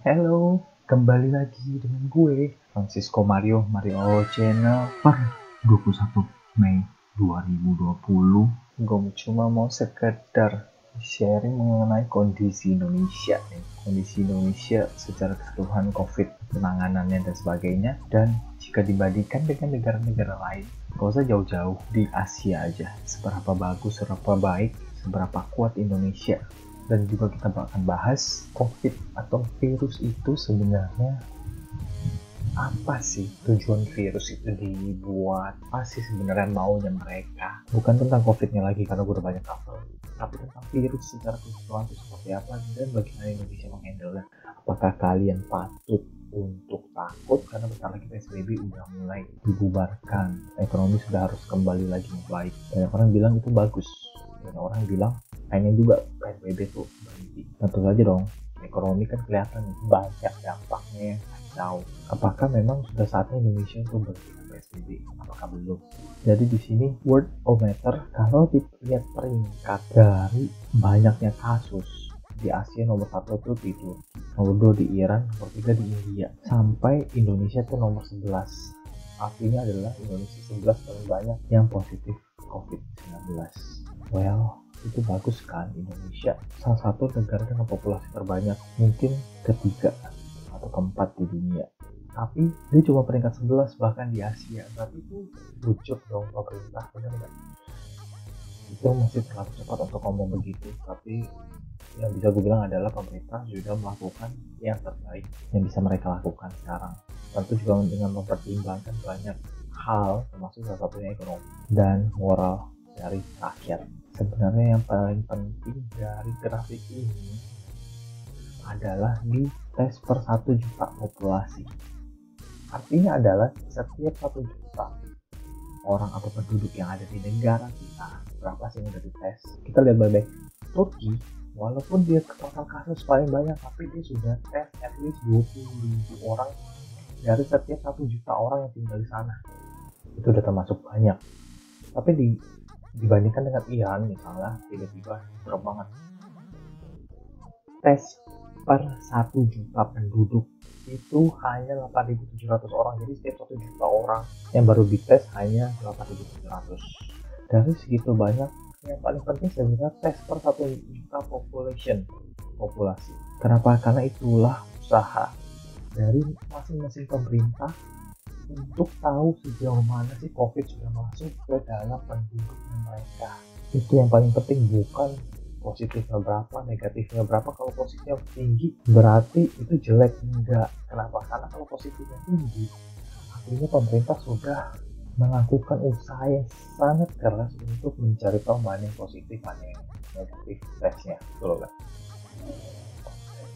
Halo, kembali lagi dengan gue, Francisco Mario Channel per 21 Mei 2020. Gue cuma mau sekedar sharing mengenai kondisi Indonesia nih. Kondisi Indonesia secara keseluruhan COVID, penanganannya dan sebagainya. Dan jika dibandingkan dengan negara-negara lain, gak usah jauh-jauh, di Asia aja. Seberapa bagus, seberapa baik, seberapa kuat Indonesia. Dan juga kita akan bahas COVID atau virus itu sebenarnya apa sih, tujuan virus itu dibuat, apa sih sebenarnya maunya mereka. Bukan tentang COVID-nya lagi karena gue udah banyak cover, tapi tentang virus secara keseluruhan itu seperti apa dan bagaimana Indonesia menghandle-nya. Apakah kalian patut untuk takut karena bentar lagi PSBB udah mulai dibubarkan, ekonomi sudah harus kembali lagi membaik. Banyak orang bilang itu bagus, dan orang bilang pengen juga PSBB tuh berhenti. Tentu saja dong, ekonomi kan kelihatan banyak dampaknya yang kacau. Apakah memang sudah saatnya Indonesia untuk berhenti PSBB? Apakah belum? Jadi di sini Worldometer, kalau dilihat peringkat dari banyaknya kasus di Asia, nomor 1 itu di Turki, nomor 2 di Iran, nomor 3 di India, sampai Indonesia tuh nomor 11. Artinya adalah Indonesia 11 paling banyak yang positif COVID-19. Well, itu bagus kan. Indonesia salah satu negara dengan populasi terbanyak, mungkin ketiga atau keempat di dunia, tapi dia cuma peringkat 11 bahkan di Asia. Berarti itu lucu dong pemerintah, benar nggak? Itu masih terlalu cepat untuk ngomong begitu, tapi yang bisa gue bilang adalah pemerintah sudah melakukan yang terbaik yang bisa mereka lakukan sekarang. Tentu juga dengan mempertimbangkan banyak hal, termasuk salah satunya ekonomi dan moral dari rakyat. Sebenarnya yang paling penting dari grafik ini adalah di tes per 1 juta populasi. Artinya adalah setiap 1 juta orang atau penduduk yang ada di negara kita, berapa sih yang udah dites? Kita lihat baik-baik. Turki, walaupun dia total kasus paling banyak, tapi dia sudah tes at least 20.000 orang dari setiap 1 juta orang yang tinggal di sana. Itu udah termasuk banyak. Tapi dibandingkan dengan Iran misalnya, tiba-tiba drop banget. Tes per 1 juta penduduk itu hanya 8.700 orang. Jadi setiap 1 juta orang yang baru dites hanya 8.700. Dari segitu banyak, yang paling penting sebenarnya tes per 1 juta populasi. Kenapa? Karena itulah usaha dari masing-masing pemerintah untuk tahu sejauh mana sih COVID sudah masuk ke dalam penduduknya mereka. Itu yang paling penting, bukan positifnya berapa, negatifnya berapa. Kalau positifnya tinggi berarti itu jelek. Enggak. Kenapa? Karena kalau positifnya tinggi, artinya pemerintah sudah melakukan usaha yang sangat keras untuk mencari tahu mana yang positif, mana yang negatif tesnya. Betul kan?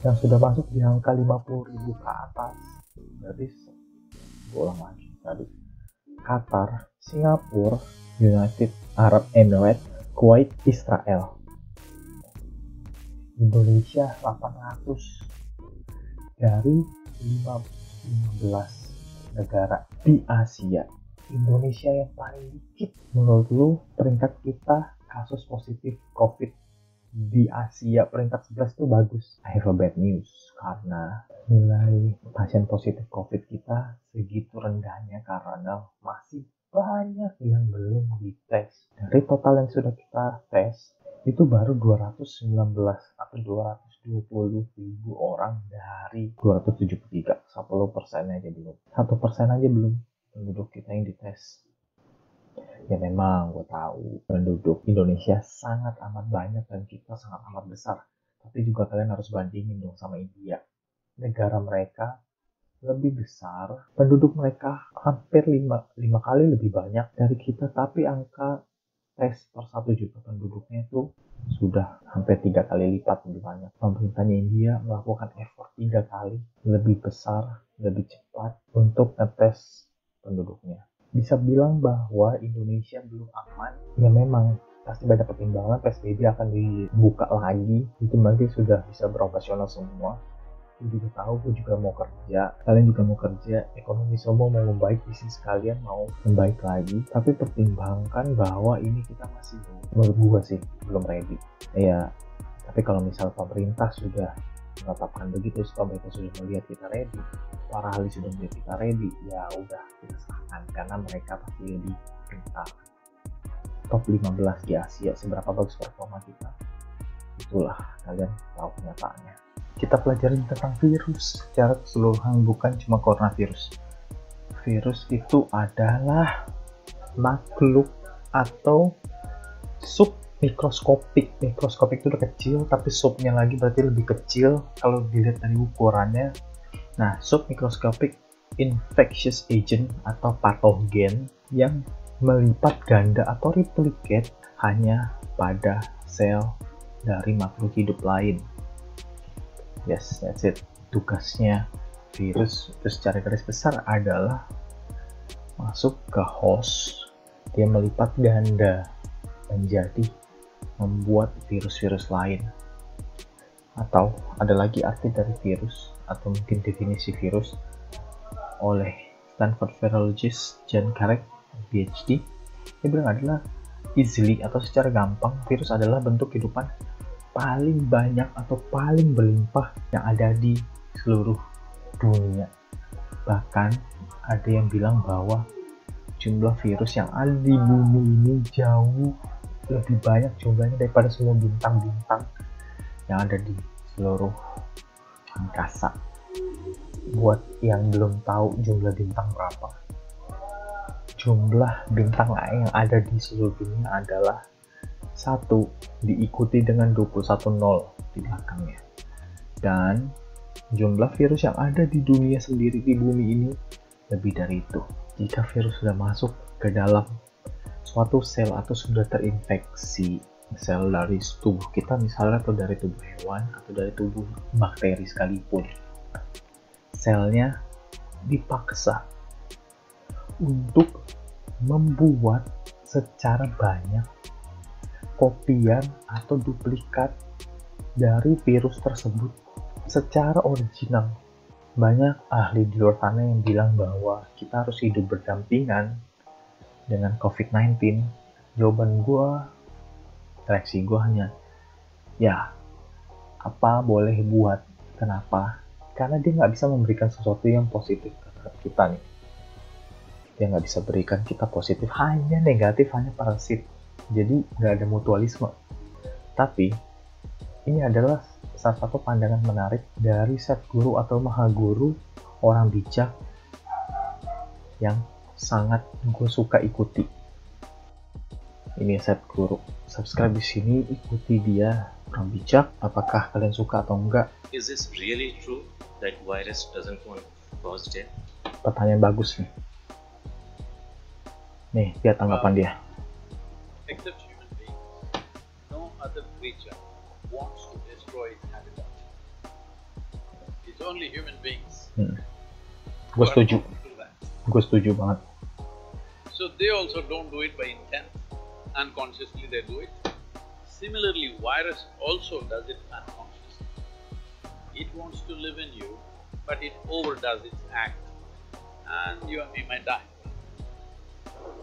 Yang sudah masuk di angka 50.000 ke atas, berarti ulang lagi tadi, Qatar, Singapura, United Arab Emirates, Kuwait, Israel. Indonesia 800 dari 15 negara di Asia. Indonesia yang paling dikit. Menurut lu peringkat kita kasus positif COVID di Asia peringkat 11 itu bagus? I have a bad news, karena nilai pasien positif COVID kita segitu rendahnya karena masih banyak yang belum dites. Dari total yang sudah kita tes, itu baru 219 atau 220.000 orang dari 273. 10% aja belum. 1% aja belum penduduk kita yang dites. Ya memang gue tahu penduduk Indonesia sangat amat banyak dan kita sangat amat besar. Tapi juga kalian harus bandingin dong sama India. Negara mereka lebih besar, penduduk mereka hampir 5 kali lebih banyak dari kita, tapi angka tes per 1 juta penduduknya itu sudah hampir 3 kali lipat lebih banyak. Pemerintahnya India melakukan effort 3 kali lebih besar, lebih cepat untuk ngetes penduduknya. Bisa bilang bahwa Indonesia belum aman, ya memang pasti banyak pertimbangan. PSBB akan dibuka lagi, itu nanti sudah bisa beroperasional semua. Gue juga tahu, gue juga mau kerja, kalian juga mau kerja, ekonomi semua mau membaik, bisnis kalian mau membaik lagi. Tapi pertimbangkan bahwa ini kita masih, menurut gue sih, belum ready. Ya, tapi kalau misal pemerintah sudah menetapkan begitu. Setelah mereka sudah melihat kita ready, para ahli sudah melihat kita ready, ya udah kita sahkan karena mereka pasti lebih pintar. Top 15 di Asia, seberapa bagus performa kita, itulah kalian tahu kenyataannya. Kita pelajarin tentang virus secara keseluruhan, bukan cuma coronavirus. Virus itu adalah makhluk atau sub mikroskopik. Mikroskopik itu udah kecil, tapi subnya lagi berarti lebih kecil kalau dilihat dari ukurannya. Nah, sub mikroskopik infectious agent atau patogen yang melipat ganda atau replicate hanya pada sel dari makhluk hidup lain. Yes, that's it. Tugasnya virus itu secara garis besar adalah masuk ke host, dia melipat ganda menjadi membuat virus-virus lain. Atau ada lagi arti dari virus atau mungkin definisi virus oleh Stanford virologist Jan Karek PhD. Dia bilang adalah easily atau secara gampang, virus adalah bentuk kehidupan paling banyak atau paling berlimpah yang ada di seluruh dunia. Bahkan ada yang bilang bahwa jumlah virus yang ada di bumi ini jauh lebih banyak jumlahnya daripada semua bintang-bintang yang ada di seluruh angkasa. Buat yang belum tahu jumlah bintang berapa, jumlah bintang yang ada di seluruh dunia adalah 1 diikuti dengan 21 nol di belakangnya. Dan jumlah virus yang ada di dunia sendiri, di bumi ini, lebih dari itu. Jika virus sudah masuk ke dalam suatu sel atau sudah terinfeksi sel dari tubuh kita misalnya, atau dari tubuh hewan, atau dari tubuh bakteri sekalipun, selnya dipaksa untuk membuat secara banyak kopian atau duplikat dari virus tersebut secara original. Banyak ahli di luar sana yang bilang bahwa kita harus hidup berdampingan dengan COVID-19. Jawaban gue, reaksi gue hanya, ya, apa boleh buat. Kenapa? Karena dia nggak bisa memberikan sesuatu yang positif terhadap kita nih. Dia nggak bisa berikan kita positif, hanya negatif, hanya parasit. Jadi nggak ada mutualisme. Tapi ini adalah salah satu pandangan menarik dari Sadhguru atau Mahaguru, orang bijak yang sangat gue suka ikuti. Ini Sadhguru. Subscribe di sini, ikuti dia, orang bijak. Apakah kalian suka atau enggak? Is this really true that virus doesn't want cause death? Pertanyaan bagus nih. Nih, lihat tanggapan dia. Except human beings, no other creature wants to destroy its habitat. It's only human beings. Gue setuju. Gue setuju banget. So they also don't do it by intent. Unconsciously they do it. Similarly, virus also does it unconsciously. It wants to live in you, but it overdoes its act, and you and me might die.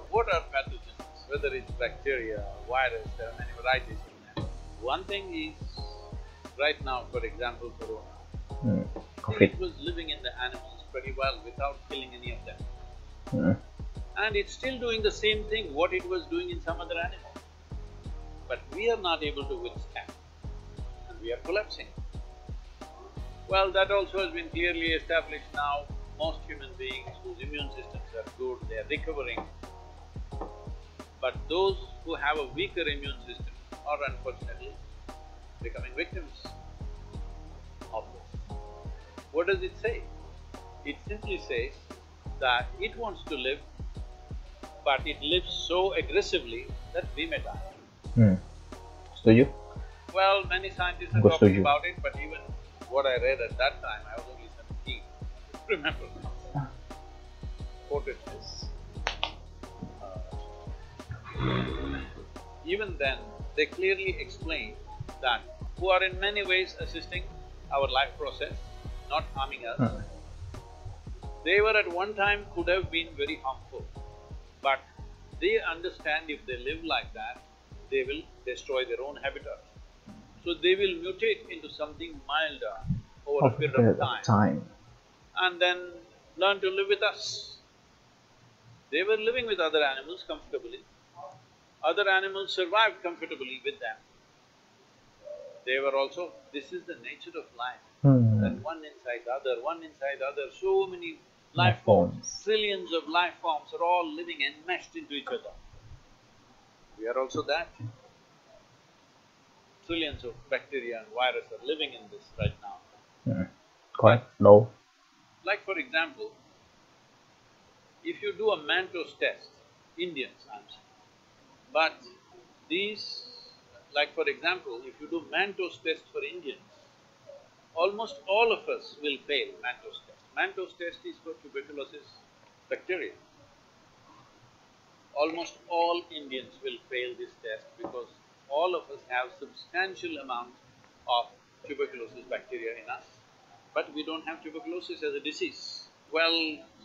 What are pathogens? Whether it's bacteria, virus, there are many varieties of them. One thing is, right now, for example, corona. COVID. It was living in the animals pretty well without killing any of them. And it's still doing the same thing what it was doing in some other animal. But we are not able to withstand, and we are collapsing. Well, that also has been clearly established now. Most human beings whose immune systems are good, they are recovering. But those who have a weaker immune system are unfortunately becoming victims of this. What does it say? It simply says that it wants to live, but it lives so aggressively that we may die. Setuju? Well, many scientists are talking about it, but even what I read at that time, I was only 17. Remember now. Quoted this. Even then, they clearly explain that who are in many ways assisting our life process, not harming us, they were at one time could have been very harmful, but they understand if they live like that, they will destroy their own habitat. So they will mutate into something milder over a period of time, and then learn to live with us. They were living with other animals comfortably. Other animals survived comfortably with them. They were also… This is the nature of life. That one inside the other, one inside the other, so many life forms, trillions of life forms are all living enmeshed into each other. We are also that. Trillions of bacteria and viruses are living in this right now. Correct? No. Like for example, if you do a Mantoux test, Indians I'm saying, but these… like for example, if you do Mantoux test for Indians, almost all of us will fail Mantoux test. Mantoux test is for tuberculosis bacteria. Almost all Indians will fail this test because all of us have substantial amount of tuberculosis bacteria in us, but we don't have tuberculosis as a disease. Well,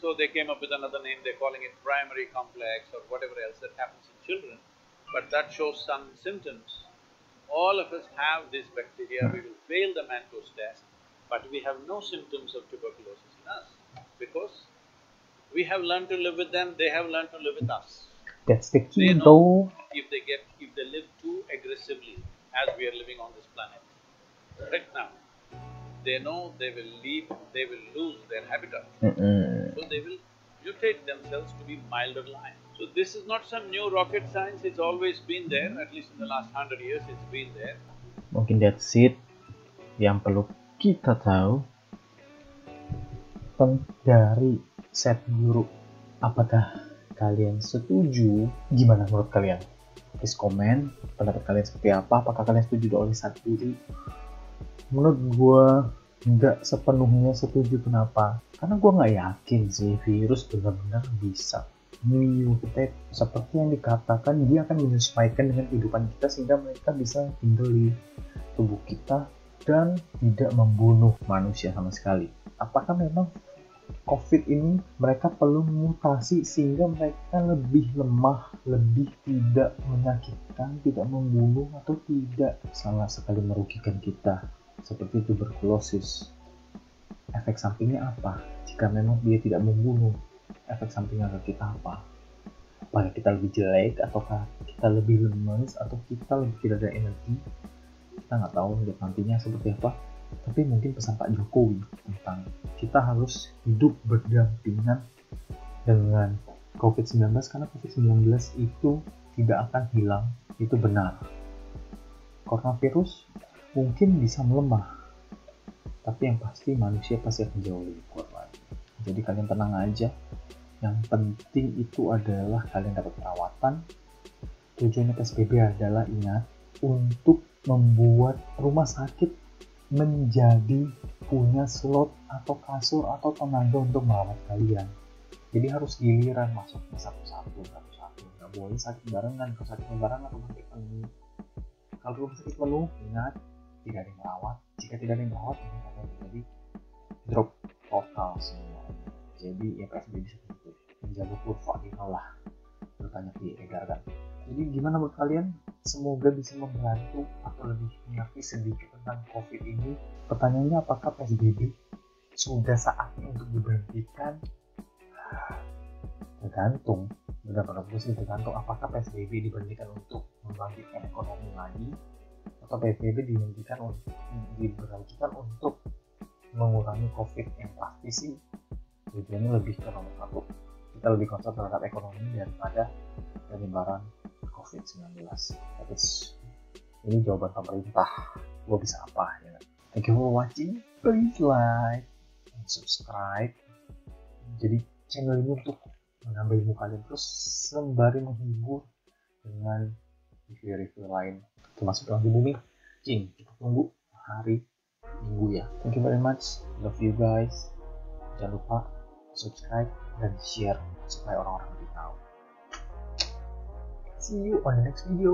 so they came up with another name, they're calling it primary complex or whatever else that happens in children, but that shows some symptoms. All of us have this bacteria, we will fail the Mantoux test, but we have no symptoms of tuberculosis in us because we have learned to live with them, they have learned to live with us. That's the key, They know though. if they live too aggressively as we are living on this planet right now, they know they will lose their habitat. So they will mutate themselves to be milder life. So this is not some new rocket science, it's always been there, at least in the last 100 years it's been there. Mungkin that's it yang perlu kita tahu dari set guru. Apakah kalian setuju? Gimana menurut kalian? Please komen pendapat kalian seperti apa. Apakah kalian setuju oleh set guru? Menurut gue nggak sepenuhnya setuju. Kenapa? Karena gue nggak yakin sih virus benar-benar bisa mutate seperti yang dikatakan. Dia akan menyesuaikan dengan kehidupan kita sehingga mereka bisa tinggal di tubuh kita dan tidak membunuh manusia sama sekali. Apakah memang COVID ini mereka perlu mutasi sehingga mereka lebih lemah, lebih tidak menyakitkan, tidak membunuh, atau tidak sama sekali merugikan kita seperti tuberkulosis? Efek sampingnya apa? Jika memang dia tidak membunuh, efek sampingnya ke kita apa? Apakah kita lebih jelek, ataukah kita lebih lemes, atau kita lebih tidak ada energi? Kita nggak tahu nantinya seperti apa. Tapi mungkin pesan Pak Jokowi tentang kita harus hidup berdampingan dengan COVID-19 karena COVID-19 itu tidak akan hilang, itu benar. Coronavirus mungkin bisa melemah, tapi yang pasti manusia pasti akan jauh lebih kuat lagi. Jadi kalian tenang aja, yang penting itu adalah kalian dapat perawatan. Tujuannya PSBB adalah ingat untuk membuat rumah sakit menjadi punya slot atau kasur atau tenaga untuk merawat kalian. Jadi harus giliran masuknya satu-satu. Nggak boleh sakit barengan. Kalau sakit barengan rumah sakit penuh. Kalau rumah sakit penuh, ingat tidak ada yang merawat. Jika tidak ada yang merawat, ini akan terjadi drop total semua. Jadi ya PSBB seperti itu. Menjaga kurva inilah bertanya diedarkan. Jadi gimana menurut kalian? Semoga bisa membantu atau lebih mengerti sedikit tentang COVID ini. Pertanyaannya, apakah PSBB sudah saatnya untuk diberhentikan? Tergantung. Benar-benar sih tergantung apakah PSBB diberhentikan untuk membangkitkan ekonomi lagi, atau PSBB diberhentikan untuk mengurangi COVID. Yang pasti sih tujuannya lebih ke nomor satu. Kita lebih concern terhadap ekonomi daripada penyebaran COVID-19. Tapi ini jawaban pemerintah. Gue bisa apa ya? Thank you for watching. Please like and subscribe. Jadi channel ini untuk menambah ilmu kalian, terus sembari menghibur dengan review-review lain termasuk yang di bumi. Kita tunggu hari Minggu ya. Thank you very much. Love you guys. Jangan lupa subscribe dan share supaya orang-orang lebih tahu. See you on the next video.